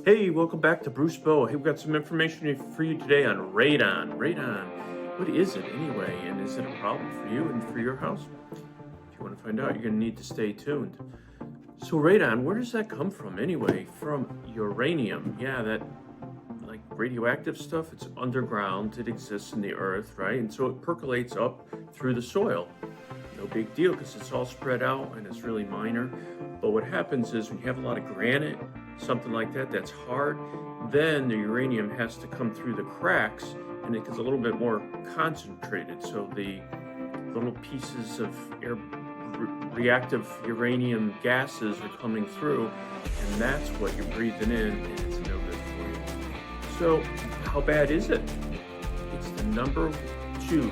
Hey, welcome back to Bruce Bow. Hey, we've got some information for you today on radon. Radon, what is it anyway? And is it a problem for you and for your house? If you want to find out, you're going to need to stay tuned. So radon, where does that come from anyway? From uranium. Yeah, that like radioactive stuff, it's underground. It exists in the earth, right? And so it percolates up through the soil. No big deal because it's all spread out and it's really minor. But what happens is when you have a lot of granite, something like that, that's hard, then the uranium has to come through the cracks and it gets a little bit more concentrated. So the little pieces of reactive uranium gases are coming through, and that's what you're breathing in, and it's no good for you. So how bad is it? It's the number 2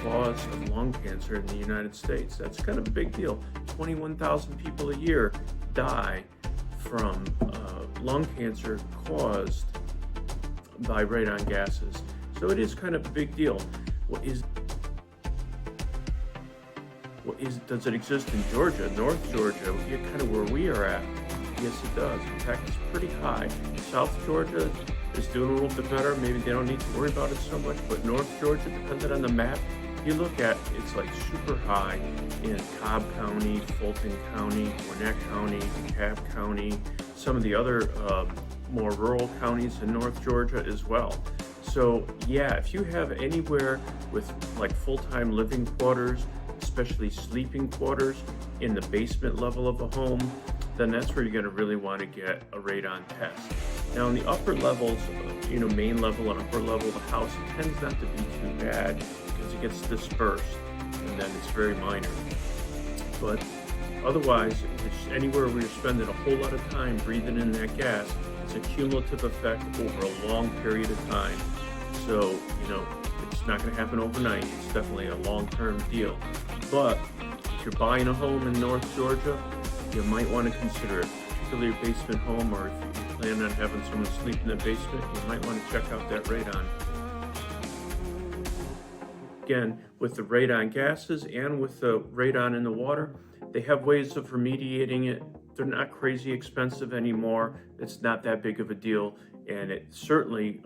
cause of lung cancer in the United States. That's kind of a big deal. 21,000 people a year die from lung cancer caused by radon gases. So it is kind of a big deal. Does it exist in Georgia, North Georgia, kind of where we are at? Yes, it does. In fact, it's pretty high. South Georgia is doing a little bit better. Maybe they don't need to worry about it so much, but North Georgia, depending on the map you look at, it's like super high in Cobb County, Fulton County, Gwinnett County, DeKalb County, some of the other more rural counties in North Georgia as well. So yeah, if you have anywhere with like full-time living quarters, especially sleeping quarters in the basement level of a home, then that's where you're going to really want to get a radon test. Now in the upper levels, main level and upper level of the house, it tends not to be too bad because it gets dispersed and then it's very minor. But otherwise, it's anywhere where you're spending a whole lot of time breathing in that gas, it's a cumulative effect over a long period of time. So, it's not going to happen overnight. It's definitely a long-term deal. But if you're buying a home in North Georgia, you might want to consider it, particularly a basement home, or if you plan on having someone sleep in the basement, you might want to check out that radon. Again, with the radon gases and with the radon in the water, they have ways of remediating it. They're not crazy expensive anymore. It's not that big of a deal. And it certainly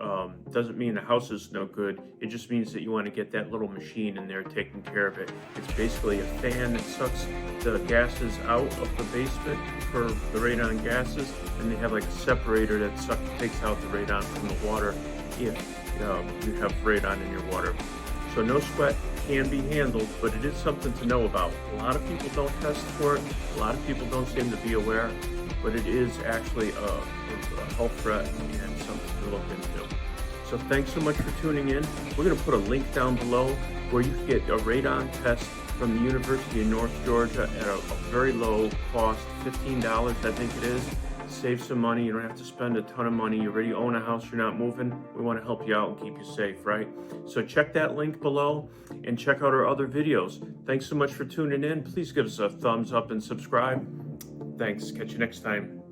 doesn't mean the house is no good. It just means that you want to get that little machine in there taking care of it. It's basically a fan that sucks the gases out of the basement for the radon gases, and they have like a separator that takes out the radon from the water if you have radon in your water. So no sweat, can be handled, but it is something to know about. A lot of people don't test for it. A lot of people don't seem to be aware, but it is actually a health threat and something to look into. So thanks so much for tuning in. We're going to put a link down below where you can get a radon test from the University of North Georgia at a very low cost, $15 I think it is. Save some money. You don't have to spend a ton of money. You already own a house. You're not moving. We want to help you out and keep you safe, right? So check that link below and check out our other videos. Thanks so much for tuning in. Please give us a thumbs up and subscribe. Thanks. Catch you next time.